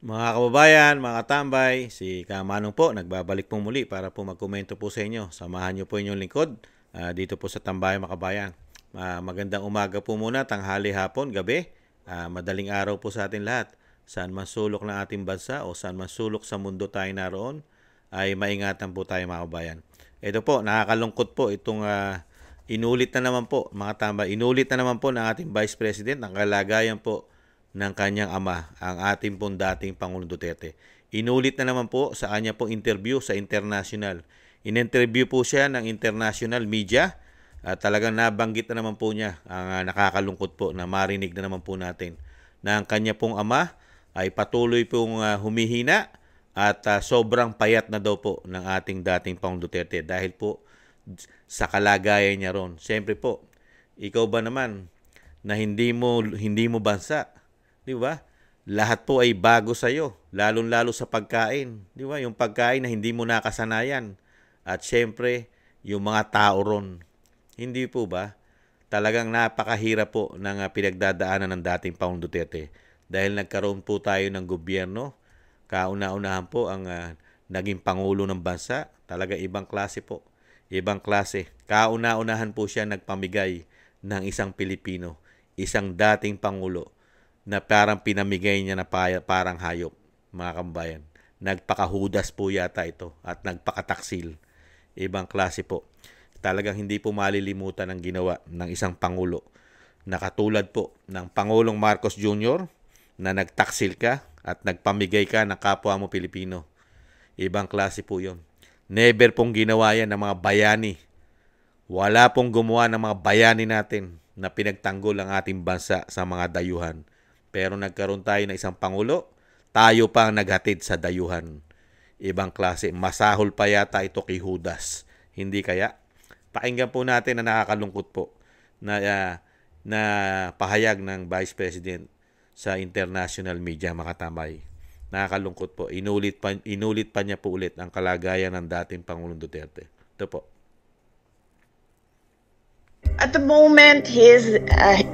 Mga kababayan, mga tambay, si Kamanong po, nagbabalik po muli para po magkomento po sa inyo. Samahan niyo po inyong lingkod dito po sa Tambayan Makabayan. Magandang umaga po muna, tanghali, hapon, gabi. Madaling araw po sa atin lahat. Saan man sulok ng ating bansa o saan man sulok sa mundo tayo naroon, ay maingatan po tayo mga kababayan. Ito po, nakakalungkot po itong inulit na naman po, mga tambay, inulit na naman po ng ating Vice President ang kalagayan po ng kanyang ama, ang ating pong dating Pangulong Duterte. Inulit na naman po sa kanya pong interview sa international. In-interview po siya ng international media at talagang nabanggit na naman po niya ang nakakalungkot po na marinig na naman po natin na ang kanya pong ama ay patuloy pong humihina at sobrang payat na daw po ng ating dating Pangulong Duterte dahil po sa kalagayan niya ron. Siyempre po, ikaw ba naman na hindi mo bansa, 'di ba? Lahat po ay bago sa iyo, lalong-lalo sa pagkain, 'di ba? Yung pagkain na hindi mo nakasanayan. At syempre, yung mga tao ron. Hindi po ba? Talagang napakahirap po ng pinagdadaanan ng dating Pangulong Duterte dahil nagkaroon po tayo ng gobyerno. Kauna-unahan po ang naging pangulo ng bansa. Talaga ibang klase po. Ibang klase. Kauna-unahan po siya nagpamigay ng isang Pilipino, isang dating pangulo na parang pinamigay niya na parang hayop, mga kambayan. Nagpakahudas po yata ito at nagpakataksil. Ibang klase po. Talagang hindi po malilimutan ang ginawa ng isang pangulo na katulad po ng Pangulong Marcos Jr. na nagtaksil ka at nagpamigay ka ng kapwa mo Pilipino. Ibang klase po yon. Never pong ginawa yan ng mga bayani. Wala pong gumawa ng mga bayani natin na pinagtanggol ang ating bansa sa mga dayuhan. Pero nagkaroon tayo ng isang pangulo, tayo pa ang naghatid sa dayuhan. Ibang klase. Masahol pa yata ito kay Judas. Hindi kaya? Pakinggan po natin na nakakalungkot po na pahayag ng Vice President sa international media, makatambay. Nakakalungkot po. Inulit pa niya po ulit ang kalagayan ng dating Pangulong Duterte. Ito po. At the moment, he's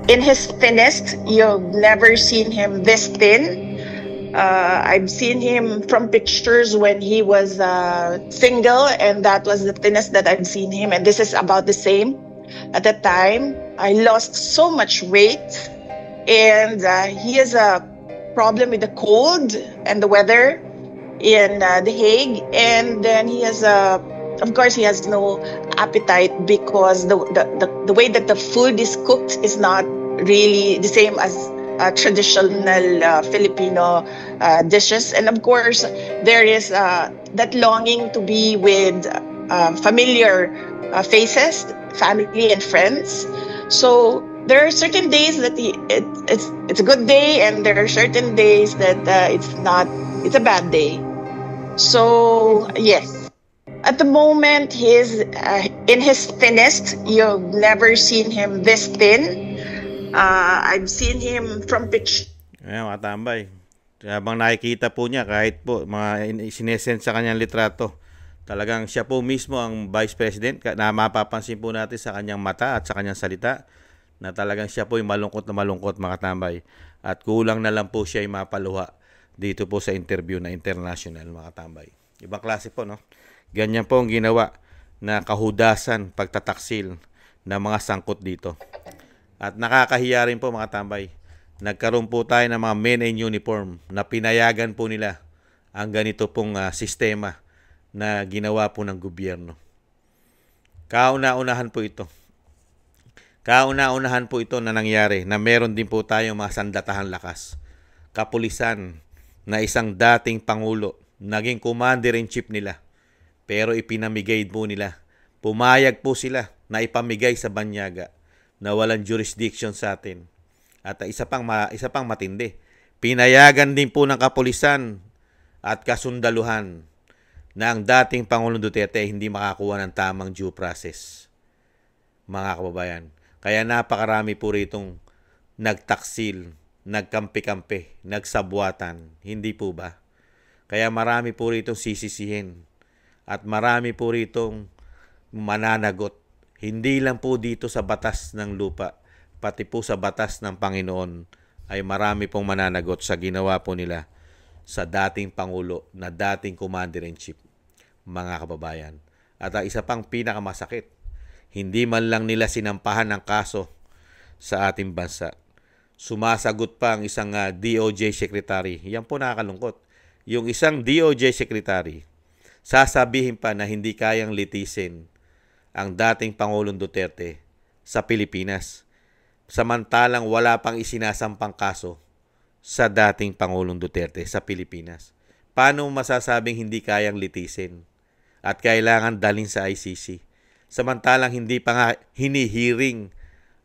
in his thinnest. You've never seen him this thin. I've seen him from pictures when he was single, and that was the thinnest that I've seen him. And this is about the same. At the time, I lost so much weight, and he has a problem with the cold and the weather in The Hague, and then he has of course, he has no appetite because the way that the food is cooked is not really the same as traditional Filipino dishes. And of course, there is that longing to be with familiar faces, family and friends. So there are certain days that it's a good day, and there are certain days that it's a bad day. So yes. At the moment, he's in his thinnest. You've never seen him this thin. I've seen him from pictures. Ayan, mga tambay. Habang nakikita po niya, kahit po mga sinesend sa kanyang litrato, talagang siya po mismo ang Vice President na mapapansin po natin sa kanyang mata at sa kanyang salita na talagang siya po ay malungkot na malungkot, mga tambay. At kulang na lang po siya ay mapaluha dito po sa interview na international, mga tambay. Ibang klase po, no? Ganyan po ang ginawa na kahudasan, pagtataksil ng mga sangkot dito. At nakakahiya rin po, mga tambay. Nagkaroon po tayo ng mga men in uniform na pinayagan po nila ang ganito pong sistema na ginawa po ng gobyerno. Kauna-unahan po ito. Kauna-unahan po ito na nangyari na meron din po tayong mga sandatahang lakas. Kapulisan na isang dating pangulo, naging commander-in-chief nila. Pero ipinamigay po nila. Pumayag po sila na ipamigay sa banyaga na walang jurisdiction sa atin. At isa pang matindi. Pinayagan din po ng kapulisan at kasundaluhan na ang dating Pangulong Duterte hindi makakuha ng tamang due process. Mga kababayan. Kaya napakarami po ritong nagtaksil, nagkampi-kampi, nagsabwatan. Hindi po ba? Kaya marami po ritong sisisihin. At marami po ritong mananagot. Hindi lang po dito sa batas ng lupa, pati po sa batas ng Panginoon ay marami pong mananagot sa ginawa po nila sa dating Pangulo na dating Commander-in-Chief, mga kababayan. At ang isa pang pinakamasakit, hindi man lang nila sinampahan ng kaso sa ating bansa. Sumasagot pa ang isang DOJ Secretary. Yan po nakakalungkot. Yung isang DOJ Secretary, sasabihin pa na hindi kayang litisin ang dating Pangulong Duterte sa Pilipinas. Samantalang wala pang isinasampang kaso sa dating Pangulong Duterte sa Pilipinas. Paano masasabing hindi kayang litisin at kailangan dalhin sa ICC? Samantalang hindi pa nga hinihiring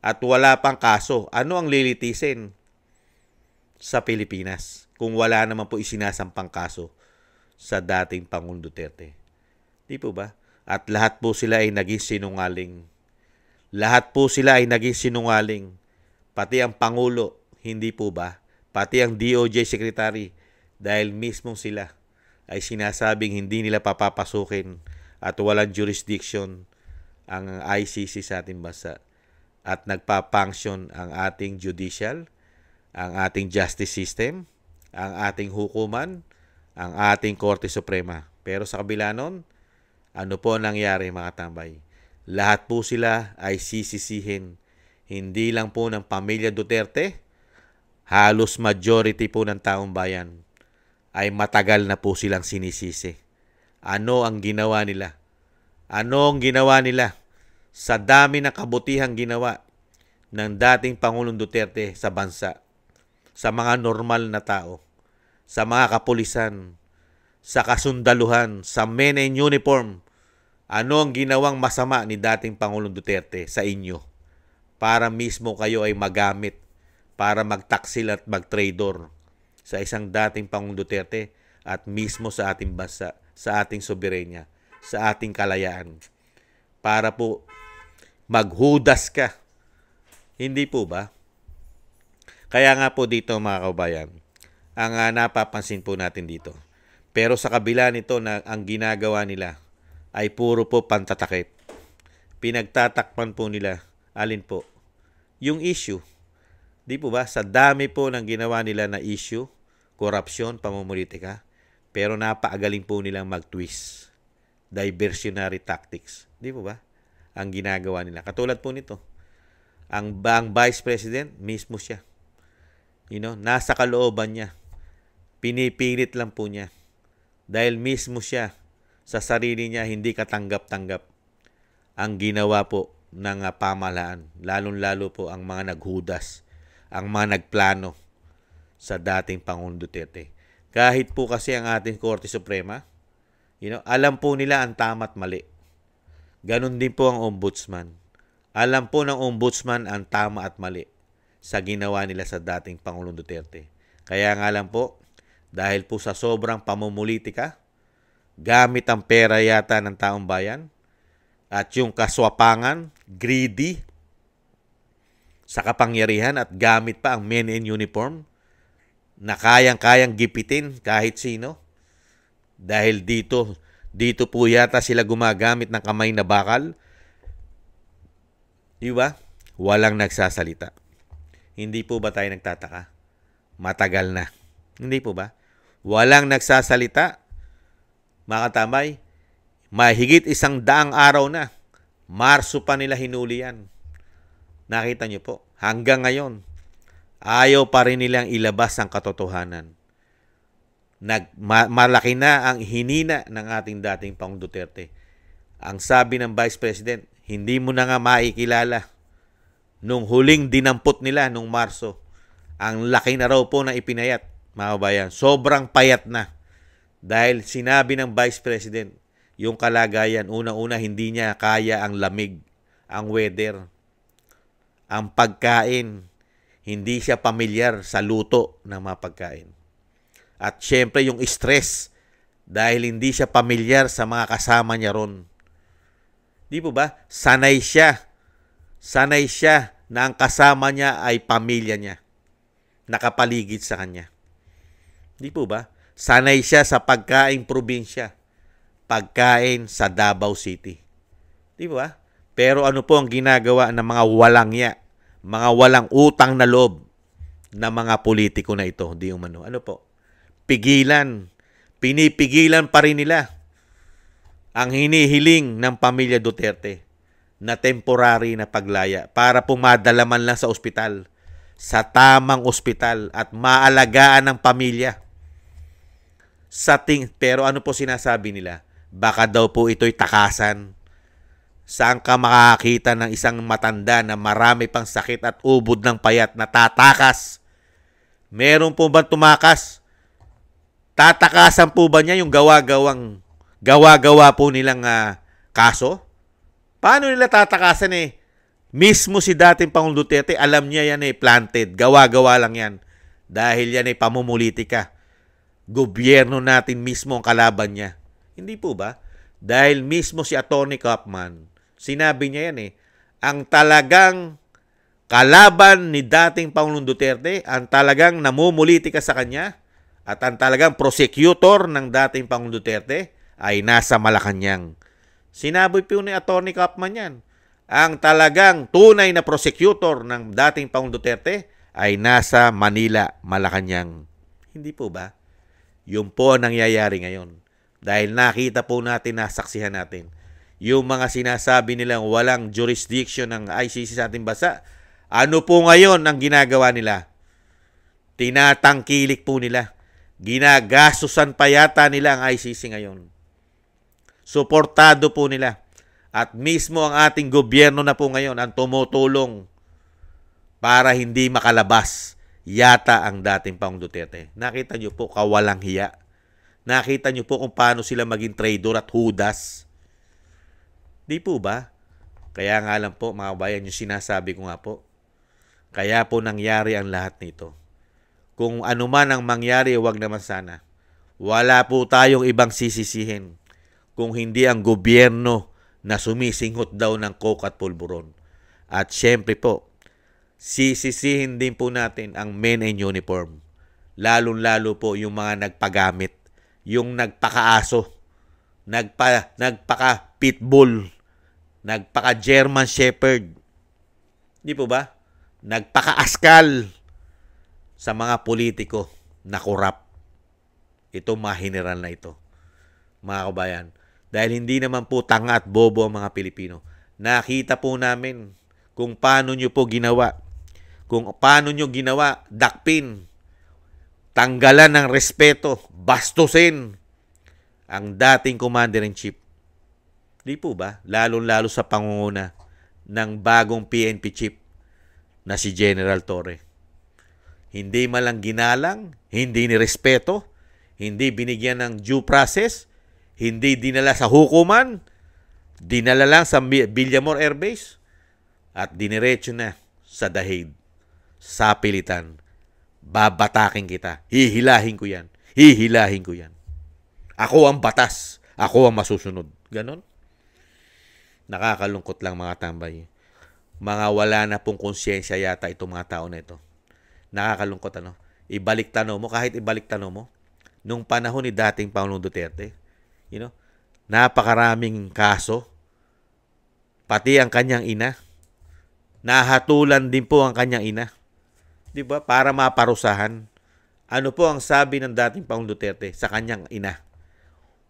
at wala pang kaso. Ano ang lilitisin sa Pilipinas kung wala naman po isinasampang kaso sa dating Pangulong Duterte? Di po ba? At lahat po sila ay naging sinungaling. Lahat po sila ay naging sinungaling. Pati ang Pangulo, hindi po ba? Pati ang DOJ Secretary, dahil mismong sila ay sinasabing hindi nila papapasukin at walang jurisdiction ang ICC sa ating bansa. At nagpa-function ang ating judicial, ang ating justice system, ang ating hukuman, ang ating Korte Suprema. Pero sa kabila nun, ano po nangyari mga tambay? Lahat po sila ay sisisihin. Hindi lang po ng pamilya Duterte, halos majority po ng taong bayan ay matagal na po silang sinisisi. Ano ang ginawa nila? Ano ang ginawa nila sa dami ng kabutihang ginawa ng dating Pangulong Duterte sa bansa, sa mga normal na tao, sa mga kapulisan, sa kasundaluhan, sa men in uniform? Ano ang ginawang masama ni dating Pangulong Duterte sa inyo para mismo kayo ay magamit para magtaksil at magtrador sa isang dating Pangulong Duterte at mismo sa ating bansa, sa ating soberenya, sa ating kalayaan, para po maghudas ka? Hindi po ba? Kaya nga po dito mga kaubayan, ang napapansin po natin dito. Pero sa kabila nito na ang ginagawa nila ay puro po pantatakip. Pinagtatakpan po nila, alin po? Yung issue. Di po ba? Sa dami po ng ginawa nila na issue, korupsyon, pamumulitika, pero napaagaling po nilang mag-twist. Diversionary tactics. Di po ba? Ang ginagawa nila. Katulad po nito. Ang Vice President, mismo siya. Nasa kalooban niya. Pinipilit lang po niya. Dahil mismo siya, sa sarili niya, hindi katanggap-tanggap ang ginawa po ng pamahalaan. Lalong-lalo po ang mga naghudas, ang mga nagplano sa dating Pangulong Duterte. Kahit po kasi ang ating Korte Suprema, alam po nila ang tama at mali. Ganon din po ang Ombudsman. Alam po ng Ombudsman ang tama at mali sa ginawa nila sa dating Pangulong Duterte. Kaya nga lang po, dahil po sa sobrang pamumulitika, gamit ang pera yata ng taong bayan, at yung kaswapangan, greedy, sa kapangyarihan at gamit pa ang men in uniform na kayang-kayang gipitin kahit sino. Dahil dito po yata sila gumagamit ng kamay na bakal. Diba? Walang nagsasalita. Hindi po ba tayo nagtataka? Matagal na. Hindi po ba? Walang nagsasalita. Mga katambay, mahigit 100 araw na. Marso pa nila hinuli yan. Nakita niyo po, hanggang ngayon, ayaw pa rin nilang ilabas ang katotohanan. Malaki na ang hinina ng ating dating Pangulong Duterte. Ang sabi ng Vice President, hindi mo na nga maikilala. Nung huling dinampot nila nung Marso, ang laki na raw po na ipinayat, mga kabayan. Sobrang payat na. Dahil sinabi ng Vice President, yung kalagayan, una-una hindi niya kaya ang lamig, ang weather, ang pagkain. Hindi siya pamilyar sa luto ng mga pagkain. At syempre yung stress, dahil hindi siya pamilyar sa mga kasama niya ron. Di po ba? Sanay siya. Sanay siya na ang kasama niya ay pamilya niya. Nakapaligid sa kanya. Di po ba? Sanay siya sa pagkain probinsya. Pagkain sa Davao City. Di ba? Pero ano po ang ginagawa ng mga walangya, mga walang utang na loob na mga politiko na ito? Di umano. Ano po? pigilan, pinipigilan pa rin nila ang hinihiling ng pamilya Duterte na temporary na paglaya para pumadala man lang sa ospital, sa tamang ospital at maalagaan ng pamilya. Pero ano po sinasabi nila? Baka daw po ito'y takasan. Saan ka makakita ng isang matanda na marami pang sakit at ubod ng payat na tatakas? Meron po ba tumakas? Tatakasan po ba niya yung gawa-gawa po nilang kaso? Paano nila tatakasan eh? Mismo si dating Pangulong Duterte, alam niya yan planted. Gawa-gawa lang yan. Dahil yan pamumulitika. Gobyerno natin mismo ang kalaban niya. Hindi po ba? Dahil mismo si Atty. Kaufman, sinabi niya yan ang talagang kalaban ni dating Pangulong Duterte, ang talagang namumulitika sa kanya, at ang talagang prosecutor ng dating Pangulong Duterte ay nasa Malacanang. Sinabi po ni Atty. Kaufman yan. Ang talagang tunay na prosecutor ng dating Pangulong Duterte ay nasa Manila, Malacanang. Hindi po ba? Yun po ang nangyayari ngayon. Dahil nakita po natin, nasaksihan natin, yung mga sinasabi nilang walang jurisdiction ng ICC sa ating bansa, ano po ngayon ang ginagawa nila? Tinatangkilik po nila. Ginagasusan pa yata nila ang ICC ngayon. Suportado po nila. At mismo ang ating gobyerno na po ngayon ang tumutulong para hindi makalabas yata ang dating Pangulong Duterte. Nakita niyo po, kawalang hiya. Nakita niyo po kung paano sila maging traitor at hudas. Di po ba? Kaya nga lang po, mga bayan, yung sinasabi ko nga po. Kaya po nangyari ang lahat nito. Kung ano man ang mangyari, wag naman sana. Wala po tayong ibang sisisihin kung hindi ang gobyerno na sumisinghot daw ng coke at pulburon. At syempre po, sisisihin din po natin ang men in uniform. Lalong-lalo po yung mga nagpagamit, yung nagpakaaso, nagpaka-pitbull, nagpaka-German Shepherd. Di po ba? Nagpaka-askal sa mga politiko na korap. Ito mga general na ito, mga kabayan. Dahil hindi naman po tanga at bobo ang mga Pilipino. Nakita po namin kung paano nyo po ginawa. Kung paano nyo ginawa, dakpin, tanggalan ng respeto, bastusin ang dating Commander-in-Chief. Di po ba? Lalo-lalo sa pangunguna ng bagong PNP Chief na si General Torre. Hindi malang ginalang, hindi nirespeto, hindi binigyan ng due process, hindi dinala sa hukuman, dinala lang sa Villamor Air Base, at diniretso na sa Dahig, sa pilitan. Babatakin kita. Hihilahin ko yan. Hihilahin ko yan. Ako ang batas. Ako ang masusunod. Ganon. Nakakalungkot lang mga tambay. Mga wala na pong konsyensya yata itong mga tao na ito. Nakakalungkot Ibalik tanong mo, kahit ibalik tanong mo, nung panahon ni dating Pangulong Duterte, napakaraming kaso, pati ang kanyang ina, nahatulan din po ang kanyang ina. Di ba? Para maparusahan. Ano po ang sabi ng dating Pangulong Duterte sa kanyang ina?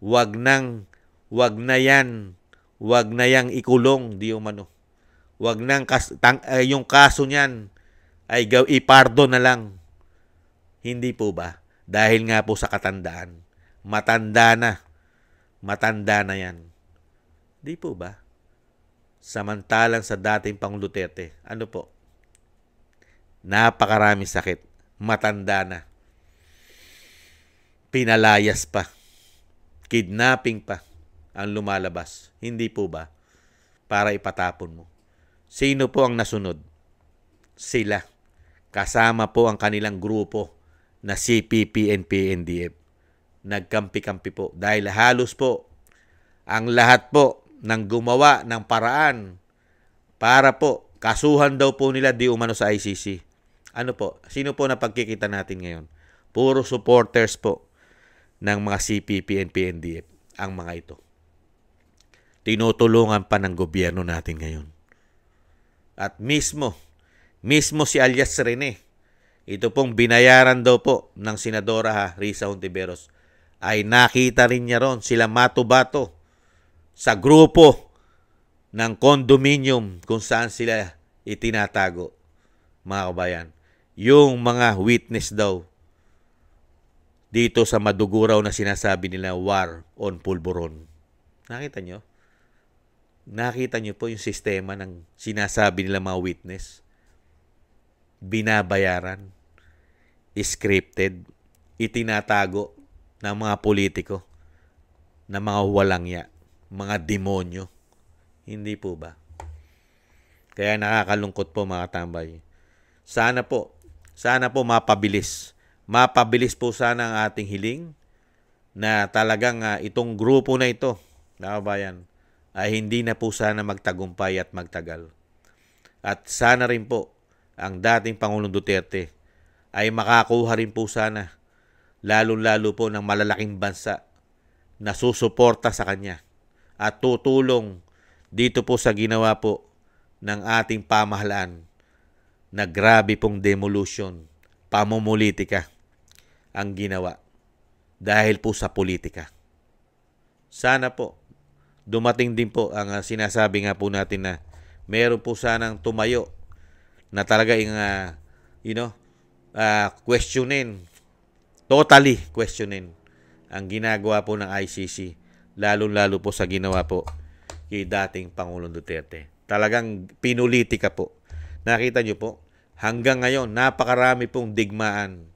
Wag na yang ikulong, di umano. Wag nang yung kaso niyan ay ipardo na lang. Hindi po ba? Dahil nga po sa katandaan. Matanda na yan. Di po ba? Samantalang sa dating Pangulong Duterte, ano po? Napakaraming sakit. Matanda na. Pinalayas pa. Kidnapping pa ang lumalabas. Hindi po ba? Para ipatapon mo. Sino po ang nasunod? Sila. Kasama po ang kanilang grupo na CPP and PNDF. Nagkampi-kampi po. Dahil halos po, ang lahat po ng gumawa ng paraan para po kasuhan daw po nila di umano sa ICC. Ano po? Sino po na pagkikita natin ngayon? Puro supporters po ng mga CPP and PNDF ang mga ito. Tinutulungan pa ng gobyerno natin ngayon. At mismo si alias Rene, ito pong binayaran daw po ng Senadora Risa Hontiveros ay nakita rin niya ron sila Matubato sa grupo ng condominium kung saan sila itinatago, mga kabayan. Yung mga witness daw dito sa maduguraw na sinasabi nila war on pulburon. Nakita nyo? Nakita nyo po yung sistema ng sinasabi nila mga witness? Binabayaran, scripted, itinatago ng mga politiko, ng mga walangya, mga demonyo. Hindi po ba? Kaya nakakalungkot po mga tambay. Sana po mapabilis. Mapabilis po sana ang ating hiling na talagang itong grupo na ito, mga kabayan, ay hindi na po sana magtagumpay at magtagal. At sana rin po ang dating Pangulong Duterte ay makakuha rin po sana lalo-lalo po ng malalaking bansa na susuporta sa kanya at tutulong dito po sa ginawa po ng ating pamahalaan na grabe pong demolition, pamumulitika ang ginawa dahil po sa politika. Sana po dumating din po ang sinasabi nga po natin na meron po sanang tumayo na talaga totally questionin ang ginagawa po ng ICC, lalo-lalo po sa ginawa po kay dating Pangulong Duterte. Talagang pinulitika po. Nakita nyo po, hanggang ngayon, napakarami pong digmaan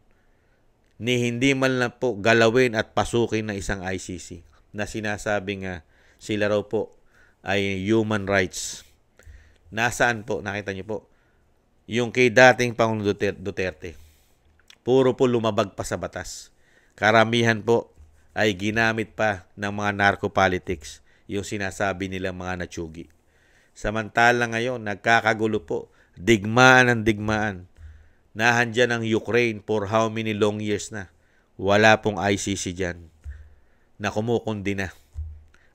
ni hindi man lang po galawin at pasukin ng isang ICC na sinasabing sila raw po ay human rights. Nasaan po, nakita nyo po, yung kay dating Pangulong Duterte, puro po lumabag pa sa batas. Karamihan po ay ginamit pa ng mga narco-politics, yung sinasabi nilang mga natsugi. Samantala ngayon, nagkakagulo po, digmaan ang digmaan. Nahandyan ang Ukraine for how many long years na. Wala pong ICC dyan na kumukundi na.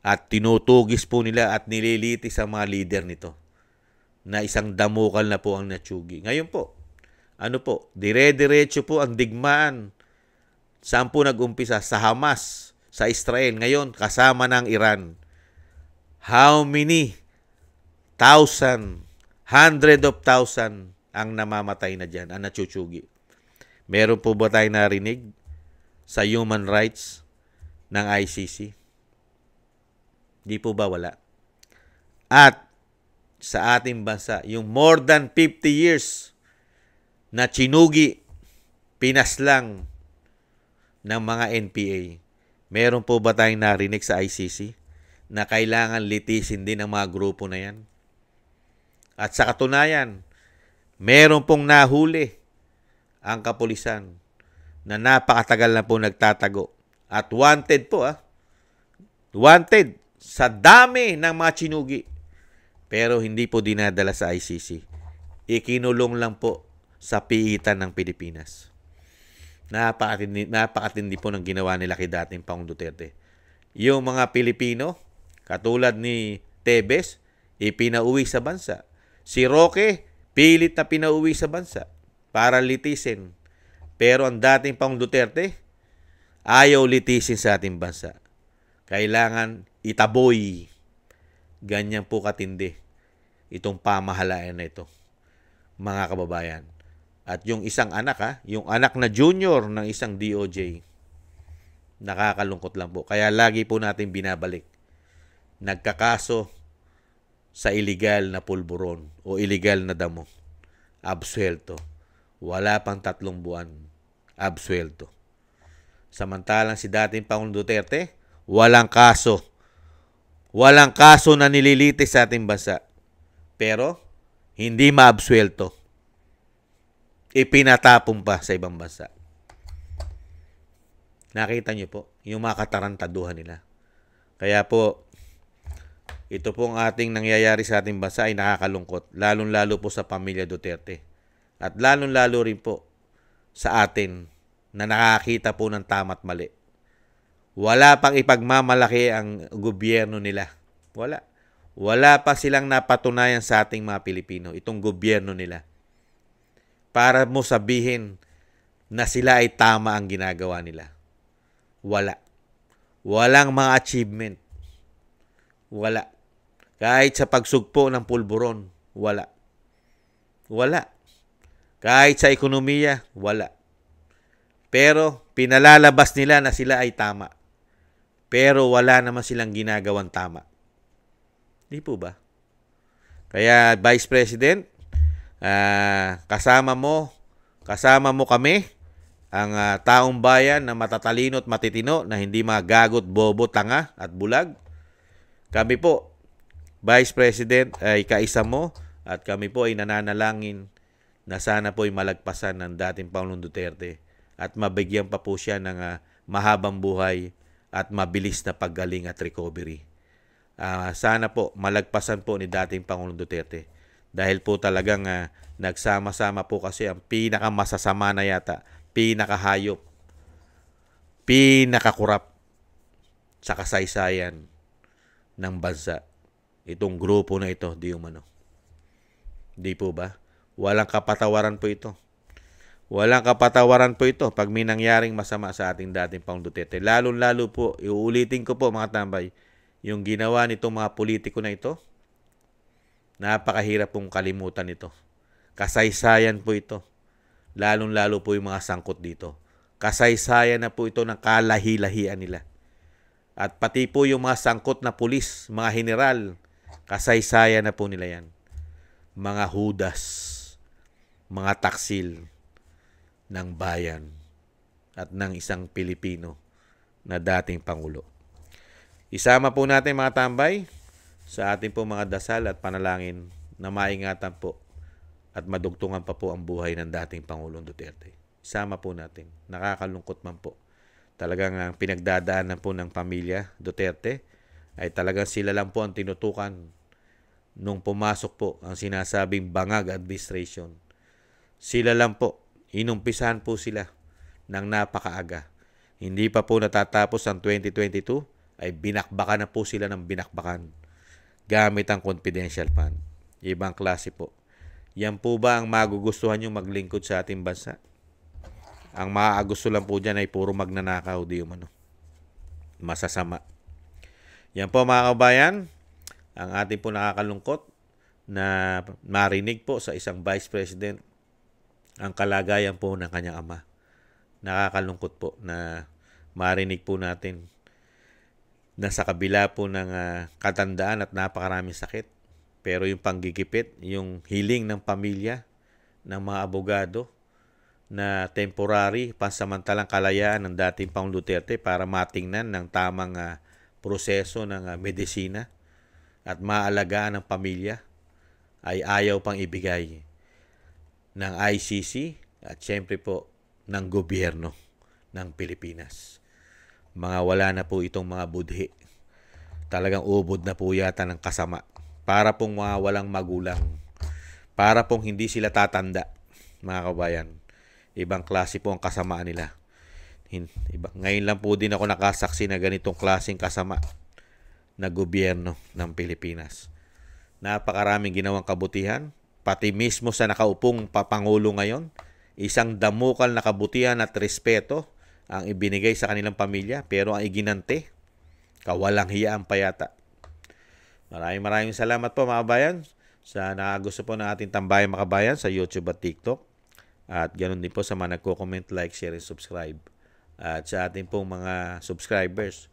At tinutugis po nila at nililitis ang mga leader nito na isang damukal na po ang natsugi. Ngayon po, dire-diretso po ang digmaan. Saan po nag-umpisa? Sa Hamas, sa Israel. Ngayon, kasama ng Iran. How many thousand, hundred of thousand ang namamatay na dyan, ang natsusugi. Meron po ba tayong narinig sa human rights ng ICC? Di po ba wala? At sa ating bansa, yung more than 50 years na chinugi, pinaslang ng mga NPA, meron po ba tayong narinig sa ICC na kailangan litisin din ang mga grupo na yan? At sa katunayan, meron pong nahuli ang kapulisan na napakatagal na po nagtatago. At wanted po, wanted sa dami ng mga chinugi. Pero hindi po dinadala sa ICC. Ikinulong lang po sa piitan ng Pilipinas. Napakatindi po ng ginawa nila kay dating Pangulong Duterte. Yung mga Pilipino, katulad ni Tebes, ipinauwi sa bansa. Si Roque, pilit na pinauwi sa bansa para litisin. Pero ang dating Pangulong Duterte, ayaw litisin sa ating bansa. Kailangan itaboy. Ganyan po katindi itong pamahalaan na ito, mga kababayan. At yung isang anak, yung anak na junior ng isang DOJ, nakakalungkot lang po. Kaya lagi po natin binabalik. Nagkakaso sa illegal na pulburon o illegal na damo. Absuelto. Wala pang 3 buwan. Absuelto. Samantalang si dating Pangulong Duterte, walang kaso. Walang kaso na nililitis sa ating bansa. Pero, hindi maabsuelto. Ipinatapong pa sa ibang bansa. Nakita niyo po, yung mga katarantaduhan nila. Kaya po, ito pong ating nangyayari sa ating bansa ay nakakalungkot. Lalong-lalo po sa pamilya Duterte. At lalong-lalo rin po sa atin na nakakita po ng tama at mali. Wala pang ipagmamalaki ang gobyerno nila. Wala. Wala pa silang napatunayan sa ating mga Pilipino, itong gobyerno nila. Para mo sabihin na sila ay tama ang ginagawa nila. Wala. Walang mga achievement. Wala. Kahit sa pagsugpo ng pulburon, wala. Wala. Kahit sa ekonomiya, wala. Pero pinalalabas nila na sila ay tama. Pero wala naman silang ginagawang tama. Di po ba? Kaya Vice President, kasama mo kami, ang taong bayan na matatalino at matitino, na hindi mga gagot, bobo, tanga at bulag. Kami po, Vice President, ay kaisa mo, at kami po ay nananalangin na sana po ay malagpasan ng dating Pangulong Duterte at mabigyan pa po siya ng mahabang buhay at mabilis na paggaling at recovery. Sana po malagpasan po ni dating Pangulong Duterte, dahil po talagang nagsama-sama po kasi ang pinakamasasama na yata, pinakahayop, pinakakurap sa kasaysayan ng bansa. Itong grupo na ito, di umano. Di po ba? Walang kapatawaran po ito. Walang kapatawaran po ito pag may nangyaring masama sa ating dating Pangulong Duterte. Lalo-lalo po, iuulitin ko po mga tambay, yung ginawa nitong mga politiko na ito, napakahirap pong kalimutan ito. Kasaysayan po ito. Lalong-lalo po yung mga sangkot dito. Kasaysayan na po ito ng kalahi-lahian nila. At pati po yung mga sangkot na pulis, mga general, kasaysayan na po nila yan. Mga hudas, mga taksil ng bayan at ng isang Pilipino na dating Pangulo. Isama po natin mga tambay sa ating po mga dasal at panalangin na maingatan po at madugtungan pa po ang buhay ng dating Pangulong Duterte. Isama po natin. Nakakalungkot man po. Talagang ang pinagdadaanan po ng pamilya Duterte ay talagang sila lang po ang tinutukan nung pumasok po ang sinasabing bangag administration. Sila lang po. Inumpisahan po sila ng napakaaga. Hindi pa po natatapos ang 2022 ay binakbakan na po sila ng binakbakan gamit ang confidential fund. Ibang klase po. Yan po ba ang magugustuhan nyo maglingkod sa ating bansa? Ang maagusto lang po dyan ay puro magnanakaw, di umano. Masasama. Yan po mga kabayan, ang ating po nakakalungkot na marinig po sa isang Vice President ang kalagayan po ng kanyang ama. Nakakalungkot po na marinig po natin na sa kabila po ng katandaan at napakaraming sakit, pero yung panggigipit, yung hiling ng pamilya, ng mga abogado, na temporary, pansamantalang kalayaan ng dating Pangulong Duterte para matingnan ng tamang proseso ng medisina at maalagaan ng pamilya, ay ayaw pang ibigay ng ICC at syempre po ng gobyerno ng Pilipinas. Mga wala na po itong mga budhi. Talagang ubod na po yata ng kasama. Para pong mga walang magulang. Para pong hindi sila tatanda, mga kabayan. Ibang klase po ang kasamaan nila. Ngayon lang po din ako nakasaksi na ganitong klaseng kasama na gobyerno ng Pilipinas. Napakaraming ginawang kabutihan. Pati mismo sa nakaupong papangulo ngayon, isang damukal na kabutihan at respeto ang ibinigay sa kanilang pamilya, pero ang iginante, kawalang hiyaan pa yata. Maraming salamat po mga kabayan sa nakagusto po ng ating Tambayang Makabayan sa YouTube at TikTok. At ganoon din po sa mga nagko-comment, like, share, and subscribe. At sa ating pong mga subscribers,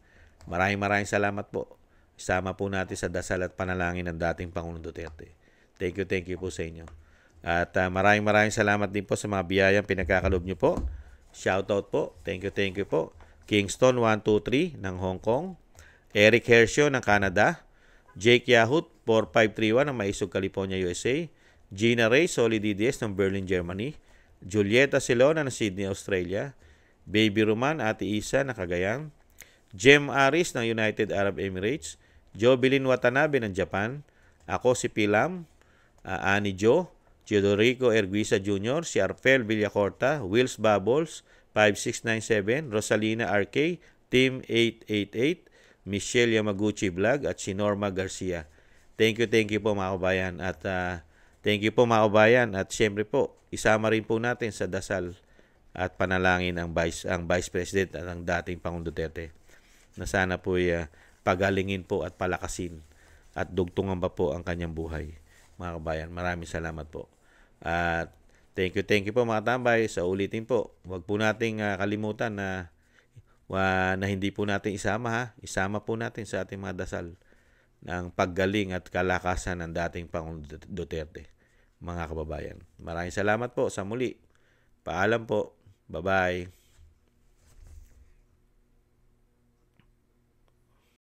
maraming salamat po. Isama po natin sa dasal at panalangin ng dating Pangulong Duterte. Thank you po sa inyo. At maraming salamat din po sa mga biyayang pinagkakalob nyo po. Shoutout po. Thank you po. Kingston 123 ng Hong Kong. Eric Hershio ng Canada. Jake Yahut 4531 ng Maisog, California, USA. Gina Ray Solidides ng Berlin, Germany. Julieta Silona ng Sydney, Australia. Baby Roman, Ate Isa ng Cagayan. Jem Aris ng United Arab Emirates. Jobilin Watanabe ng Japan. Ako si Pilam, Ani Jo, Teodorico Erguisa Jr., si Arfel Villacorta, Wills Bubbles 5697, Rosalina RK, Team 888, Michelle Yamaguchi Vlog at si Norma Garcia. Thank you po mga kabayan. At thank you po mga kabayan. At syempre po, isama rin po natin sa dasal at panalangin ang Vice President at ang dating Pangulong Duterte na sana po pagalingin po at palakasin at dugtungan pa po ang kanyang buhay. Mga kabayan, maraming salamat po. At thank you po mga tambay. Sa ulitin po, huwag po nating kalimutan na hindi po natin isama ha. Isama po natin sa ating mga dasal ng paggaling at kalakasan ng dating Pangulong Duterte. Mga kababayan, maraming salamat po sa muli. Paalam po. Bye-bye.